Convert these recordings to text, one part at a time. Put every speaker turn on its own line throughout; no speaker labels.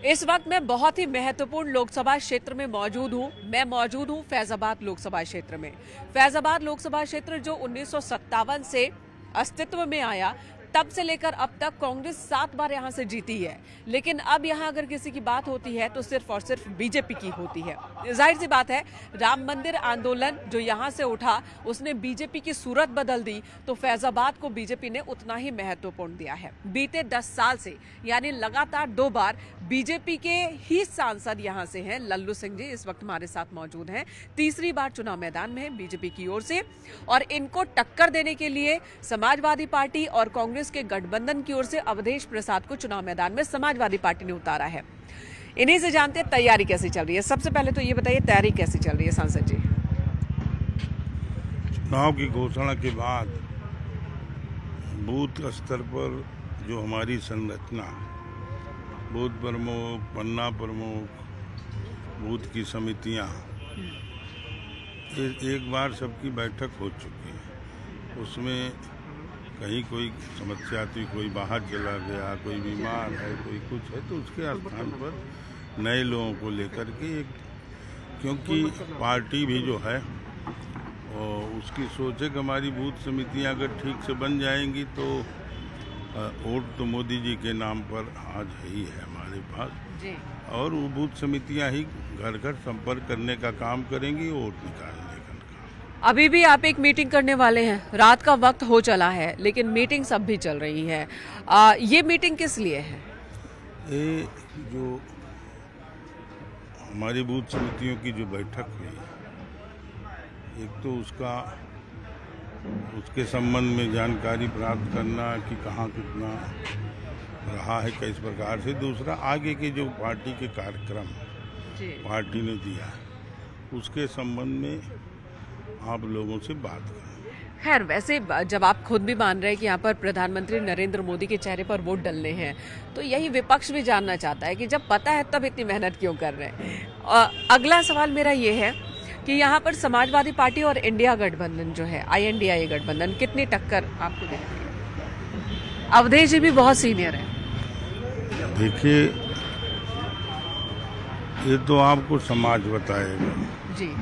इस वक्त मैं बहुत ही महत्वपूर्ण लोकसभा क्षेत्र में मौजूद हूं। मैं मौजूद हूं फैजाबाद लोकसभा क्षेत्र में। फैजाबाद लोकसभा क्षेत्र जो 1957 से अस्तित्व में आया, तब से लेकर अब तक कांग्रेस 7 बार यहां से जीती है। लेकिन अब यहां अगर किसी की बात होती है तो सिर्फ और सिर्फ बीजेपी की होती है। जाहिर सी बात है, राम मंदिर आंदोलन जो यहां से उठा उसने बीजेपी की सूरत बदल दी, तो फैजाबाद को बीजेपी ने उतना ही महत्वपूर्ण दिया है। बीते 10 साल से यानी लगातार 2 बार बीजेपी के ही सांसद यहां से हैं। लल्लू सिंह जी इस वक्त हमारे साथ मौजूद हैं। तीसरी बार चुनाव मैदान में है बीजेपी की ओर से, और इनको टक्कर देने के लिए समाजवादी पार्टी और कांग्रेस के गठबंधन की ओर से अवधेश प्रसाद को चुनाव मैदान में समाजवादी पार्टी ने उतारा है। इन्हीं से जानते हैं तैयारी कैसी चल रही है। सबसे पहले तो ये बताइए, तैयारी कैसी चल रही है सांसद जी?
चुनाव की घोषणा के बाद बूथ स्तर पर जो हमारी संरचना, बूथ प्रमुख, पन्ना प्रमुख, बूथ की समितियां, एक बार सबकी बैठक हो चुकी है। उसमें कहीं कोई समस्या थी, कोई बाहर चला गया, कोई बीमार है, कोई कुछ है, तो उसके स्थान पर नए लोगों को लेकर के क्योंकि पार्टी भी जो है और उसकी सोच है कि हमारी बूथ समितियां अगर ठीक से बन जाएंगी तो वोट तो मोदी जी के नाम पर आज ही है हमारे पास, और वो बूथ समितियां ही घर घर संपर्क करने का काम करेंगी, वोट निकालने का।
अभी भी आप एक मीटिंग करने वाले हैं, रात का वक्त हो चला है लेकिन मीटिंग सब भी चल रही है। ये मीटिंग किस लिए है?
ये जो हमारी बूथ समितियों की जो बैठक हुई, एक तो उसके संबंध में जानकारी प्राप्त करना कि कहाँ कितना रहा है, किस प्रकार से। दूसरा, आगे के जो पार्टी के कार्यक्रम पार्टी ने दिया, उसके संबंध में आप लोगों से बात करें।
खैर, वैसे जब आप खुद भी मान रहे हैं कि यहाँ पर प्रधानमंत्री नरेंद्र मोदी के चेहरे पर वोट डलने हैं, तो यही विपक्ष भी जानना चाहता है कि जब पता है तब इतनी मेहनत क्यों कर रहे हैं। अगला सवाल मेरा ये है कि यहाँ पर समाजवादी पार्टी और इंडिया गठबंधन जो है, INDIA गठबंधन, कितनी टक्कर आपको दिखती है? अवधेश जी भी बहुत सीनियर है।
देखिए, ये तो आपको समाज बताएगा
जी।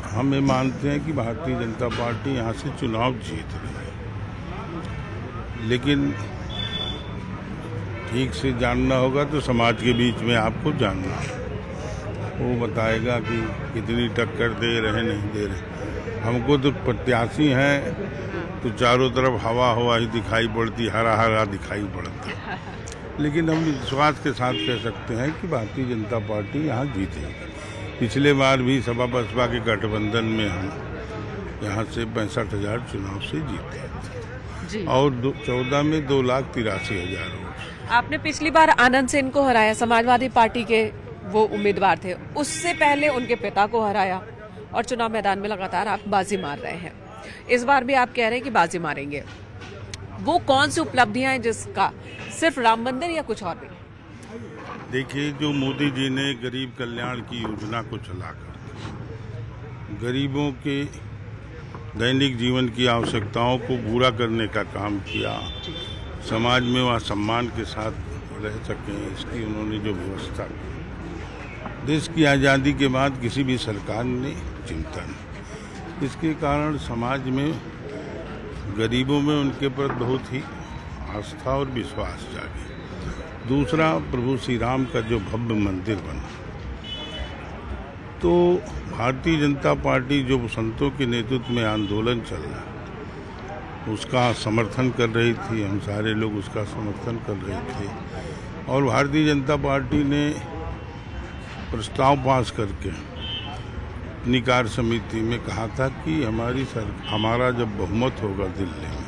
हम ये मानते हैं कि भारतीय जनता पार्टी यहाँ से चुनाव जीत रही है, लेकिन ठीक से जानना होगा तो समाज के बीच में आपको जानना है, वो बताएगा कि कितनी टक्कर दे रहे नहीं दे रहे। हमको तो प्रत्याशी हैं तो चारों तरफ हवा हवा ही दिखाई पड़ती, हरा हरा दिखाई पड़ता, लेकिन हम विश्वास के साथ कह सकते हैं कि भारतीय जनता पार्टी यहाँ जीतेगी। पिछले बार भी सपा बसपा के गठबंधन में हम यहाँ से 65,000 चुनाव से जीते थे, और 14 में 2,83,000 वोट।
आपने पिछली बार आनंद सेन को हराया, समाजवादी पार्टी के वो उम्मीदवार थे, उससे पहले उनके पिता को हराया, और चुनाव मैदान में लगातार आप बाजी मार रहे हैं। इस बार भी आप कह रहे हैं कि बाजी मारेंगे। वो कौन सी उपलब्धियां हैं जिसका सिर्फ राम मंदिर या कुछ और भी?
देखिए, जो मोदी जी ने गरीब कल्याण की योजना को चलाकर गरीबों के दैनिक जीवन की आवश्यकताओं को पूरा करने का काम किया, समाज में वह सम्मान के साथ रह सकें, इसकी उन्होंने जो व्यवस्था की, देश की आज़ादी के बाद किसी भी सरकार ने चिंता नहीं। इसके कारण समाज में गरीबों में उनके पर बहुत ही आस्था और विश्वास जागे। दूसरा, प्रभु श्री राम का जो भव्य मंदिर बना, तो भारतीय जनता पार्टी जो संतों के नेतृत्व में आंदोलन चल रहा है उसका समर्थन कर रही थी, हम सारे लोग उसका समर्थन कर रहे थे, और भारतीय जनता पार्टी ने प्रस्ताव पास करके अपनी कार्य समिति में कहा था कि हमारा जब बहुमत होगा दिल्ली में,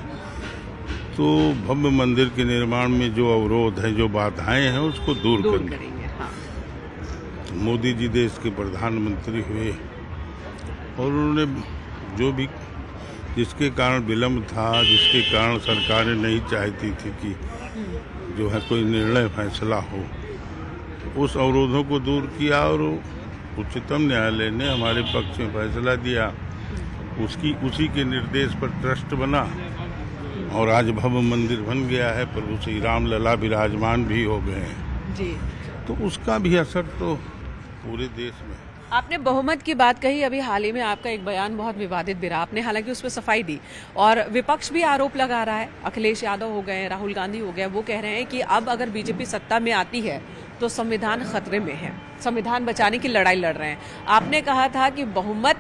तो भव्य मंदिर के निर्माण में जो अवरोध है, जो बाधाएं हैं, उसको दूर करेंगे। हाँ। तो मोदी जी देश के प्रधानमंत्री हुए, और उन्होंने जो भी जिसके कारण विलम्ब था, जिसके कारण सरकारें नहीं चाहती थी कि जो है कोई निर्णय फैसला हो, उस अवरोधों को दूर किया, और उच्चतम न्यायालय ने हमारे पक्ष में फैसला दिया। उसी के निर्देश पर ट्रस्ट बना, और आज भव्य मंदिर बन गया है। प्रभु श्री राम लला विराजमान भी हो गए हैं।
जी।
तो उसका भी असर तो पूरे देश में।
आपने बहुमत की बात कही, अभी हाल ही में आपका एक बयान बहुत विवादित भी रहा, आपने हालांकि उस पर सफाई दी और विपक्ष भी आरोप लगा रहा है, अखिलेश यादव हो गए, राहुल गांधी हो गए, वो कह रहे हैं कि अब अगर बीजेपी सत्ता में आती है तो संविधान खतरे में है, संविधान बचाने की लड़ाई लड़ रहे हैं। आपने कहा था कि बहुमत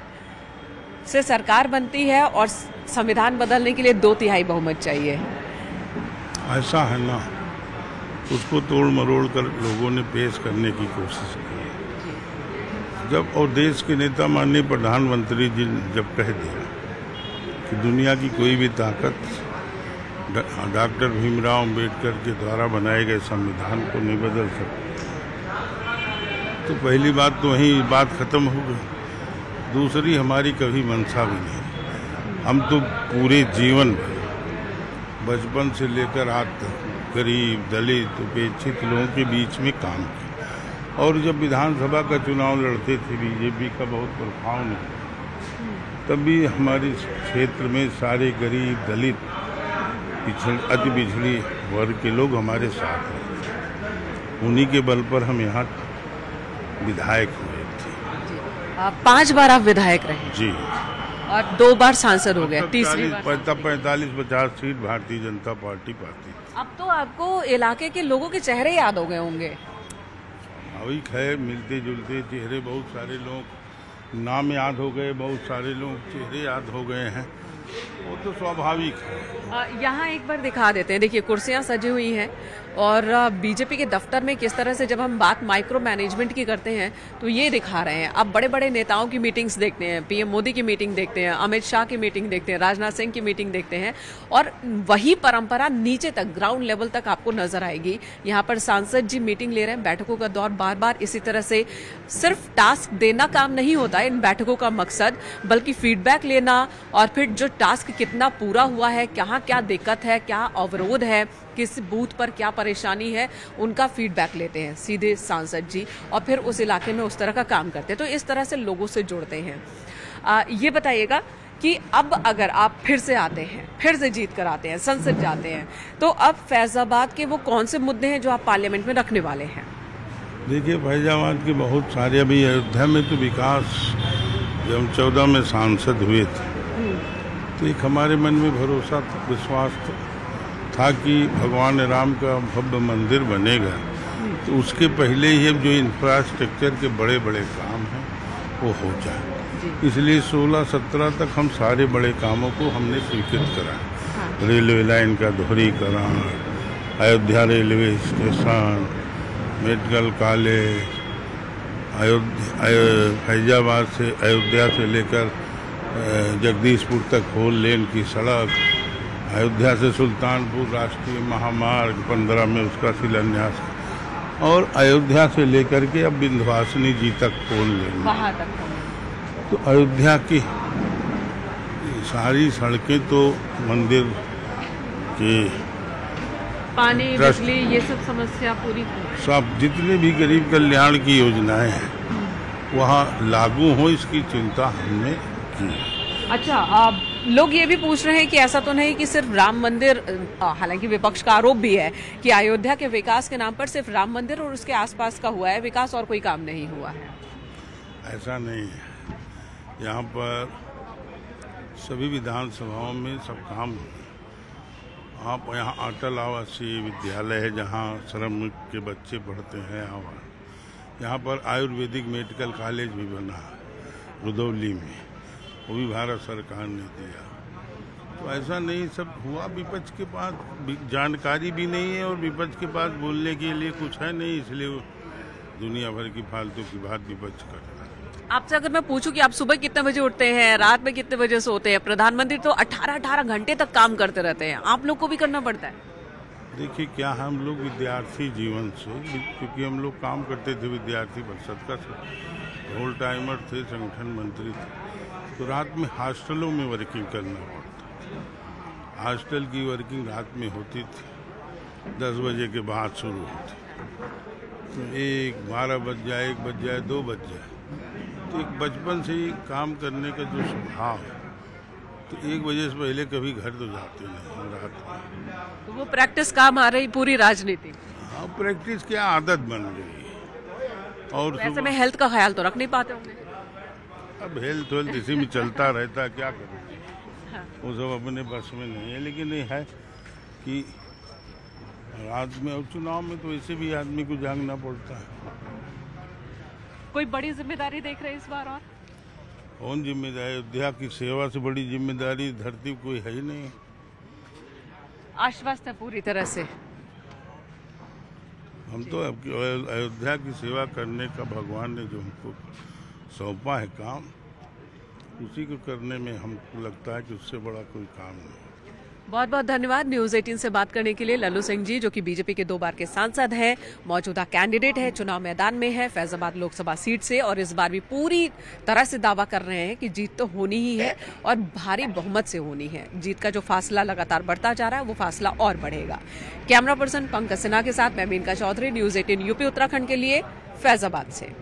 से सरकार बनती है और संविधान बदलने के लिए 2/3 बहुमत चाहिए।
ऐसा है ना, उसको तोड़ मरोड़ कर लोगों ने पेश करने की कोशिश की। जब और देश के नेता माननीय प्रधानमंत्री जी जब कह दिया कि दुनिया की कोई भी ताकत डॉक्टर भीमराव अंबेडकर के द्वारा बनाए गए संविधान को नहीं बदल सकती, तो पहली बात तो वहीं बात खत्म हो गई। दूसरी, हमारी कभी मंशा भी नहीं, हम तो पूरे जीवन भर बचपन से लेकर आज तक गरीब, दलित, उपेक्षित लोगों के बीच में काम किया और जब विधानसभा का चुनाव लड़ते थे बीजेपी का बहुत प्रभाव नहीं, तब भी हमारे क्षेत्र में सारे गरीब, दलित, अति पिछड़ी वर्ग के लोग हमारे साथ रहे। उन्हीं के बल पर हम यहाँ विधायक हुए थे।
5 बार आप विधायक रहे
जी,
और 2 बार सांसद हो गए, तीसरी बार
45-50 सीट भारतीय जनता पार्टी पाती थी।
अब तो आपको इलाके के लोगों के चेहरे याद हो गए होंगे।
स्वाभाविक है, मिलते जुलते चेहरे, बहुत सारे लोग नाम याद हो गए, बहुत सारे लोग चेहरे याद हो गए हैं, वो तो स्वाभाविक है।
यहाँ एक बार दिखा देते हैं, देखिए कुर्सियाँ सजी हुई हैं और बीजेपी के दफ्तर में किस तरह से जब हम बात माइक्रो मैनेजमेंट की करते हैं तो ये दिखा रहे हैं। अब बड़े बड़े नेताओं की मीटिंग्स देखते हैं, पीएम मोदी की मीटिंग देखते हैं, अमित शाह की मीटिंग देखते हैं, राजनाथ सिंह की मीटिंग देखते हैं और वही परंपरा नीचे तक, ग्राउंड लेवल तक आपको नजर आएगी। यहाँ पर सांसद जी मीटिंग ले रहे हैं, बैठकों का दौर बार बार इसी तरह से। सिर्फ टास्क देना काम नहीं होता है इन बैठकों का मकसद, बल्कि फीडबैक लेना और फिर जो टास्क कितना पूरा हुआ है, कहाँ क्या दिक्कत है, क्या अवरोध है, किस बूथ पर क्या परेशानी है, उनका फीडबैक लेते हैं सीधे सांसद जी और फिर उस इलाके में उस तरह का काम करते हैं। तो इस तरह से लोगों से जुड़ते हैं। ये बताइएगा कि अब अगर आप फिर से आते हैं, फिर से जीत कर आते हैं, संसद जाते हैं, तो अब फैजाबाद के वो कौन से मुद्दे हैं जो आप पार्लियामेंट में रखने वाले हैं?
देखिए, फैजाबाद के बहुत सारे, अभी अयोध्या में तो विकास, जब हम 14 में सांसद हुए थे तो एक हमारे मन में भरोसा था, विश्वास था कि भगवान राम का भव्य मंदिर बनेगा, तो उसके पहले ही अब जो इंफ्रास्ट्रक्चर के बड़े बड़े काम हैं वो हो जाए। इसलिए 16-17 तक हम सारे बड़े कामों को हमने स्वीकृत करा। रेलवे लाइन का दोहरीकरण, Ayodhya railway station, medical college, Faizabad से, अयोध्या से लेकर जगदीशपुर तक 4 लेन की सड़क, अयोध्या से सुल्तानपुर राष्ट्रीय महामार्ग 15 में उसका शिलान्यास, और अयोध्या से लेकर के अब विंध्यवासिनी जी तक 4 लेन,
वहाँ तक।
तो अयोध्या की सारी सड़कें तो मंदिर के
पानी, बिजली, ये सब समस्या पूरी,
सब जितने भी गरीब कल्याण की योजनाएं हैं वहाँ लागू हो, इसकी चिंता हमने की।
अच्छा, आप लोग ये भी पूछ रहे हैं कि ऐसा तो नहीं कि सिर्फ राम मंदिर, हालांकि विपक्ष का आरोप भी है कि अयोध्या के विकास के नाम पर सिर्फ राम मंदिर और उसके आसपास का हुआ है विकास और कोई काम नहीं हुआ है।
ऐसा नहीं है, यहाँ पर सभी विधानसभाओं में सब काम हुए। आप यहाँ अटल आवासीय विद्यालय है जहाँ श्रमिक के बच्चे पढ़ते हैं, यहाँ पर आयुर्वेदिक मेडिकल कॉलेज भी बना रुदौली में, वो भी भारत सरकार ने दिया। तो ऐसा नहीं सब हुआ, विपक्ष के पास जानकारी भी नहीं है और विपक्ष के पास बोलने के लिए कुछ है नहीं, इसलिए वो दुनिया भर की फालतू की बात विपक्ष करता है।
आपसे अगर मैं पूछूं कि आप सुबह कितने बजे उठते हैं, रात में कितने बजे सोते हैं? प्रधानमंत्री तो 18-18 घंटे तक काम करते रहते हैं, आप लोग को भी करना पड़ता है।
देखिए, क्या हम लोग विद्यार्थी जीवन से, क्योंकि हम लोग काम करते थे विद्यार्थी परिषद का, होल टाइमर थे, संगठन मंत्री थे, तो रात में हॉस्टलों में वर्किंग करना पड़ता। हॉस्टल की वर्किंग रात में होती थी, 10 बजे के बाद शुरू होती, तो 12 बज जाए, 1 बज जाए, 2 बज जाए। तो एक बचपन से ही काम करने का जो स्वभाव है, तो 1 बजे से पहले कभी घर तो जाते नहीं रात में।
तो वो प्रैक्टिस काम आ रही पूरी राजनीति।
हाँ, प्रैक्टिस क्या आदत बन गई। और
ऐसे में हेल्थ का ख्याल तो रख नहीं पाते होंगे।
अब हेल्थ इसी में चलता रहता है, क्या करें, वो सब अपने बस में नहीं है। लेकिन ये है कि रात में और चुनाव में तो वैसे भी आदमी को जागना पड़ता है।
कोई बड़ी जिम्मेदारी देख रहे हैं इस बार? और
कौन जिम्मेदारी? अयोध्या की सेवा से बड़ी जिम्मेदारी धरती कोई है ही नहीं।
आश्वस्त है पूरी तरह से?
हम तो अयोध्या की सेवा करने का भगवान ने जो हमको सौंपा है काम, उसी को करने में हमको लगता है कि उससे बड़ा कोई काम नहीं।
बहुत बहुत धन्यवाद न्यूज़ 18 से बात करने के लिए लल्लू सिंह जी, जो कि बीजेपी के 2 बार के सांसद हैं, मौजूदा कैंडिडेट है, चुनाव मैदान में है फैजाबाद लोकसभा सीट से, और इस बार भी पूरी तरह से दावा कर रहे हैं कि जीत तो होनी ही है और भारी बहुमत से होनी है। जीत का जो फासला लगातार बढ़ता जा रहा है वो फासला और बढ़ेगा। कैमरा पर्सन पंकज सिन्हा के साथ मैं मेनका चौधरी, न्यूज़ 18 यूपी उत्तराखंड के लिए फैजाबाद से।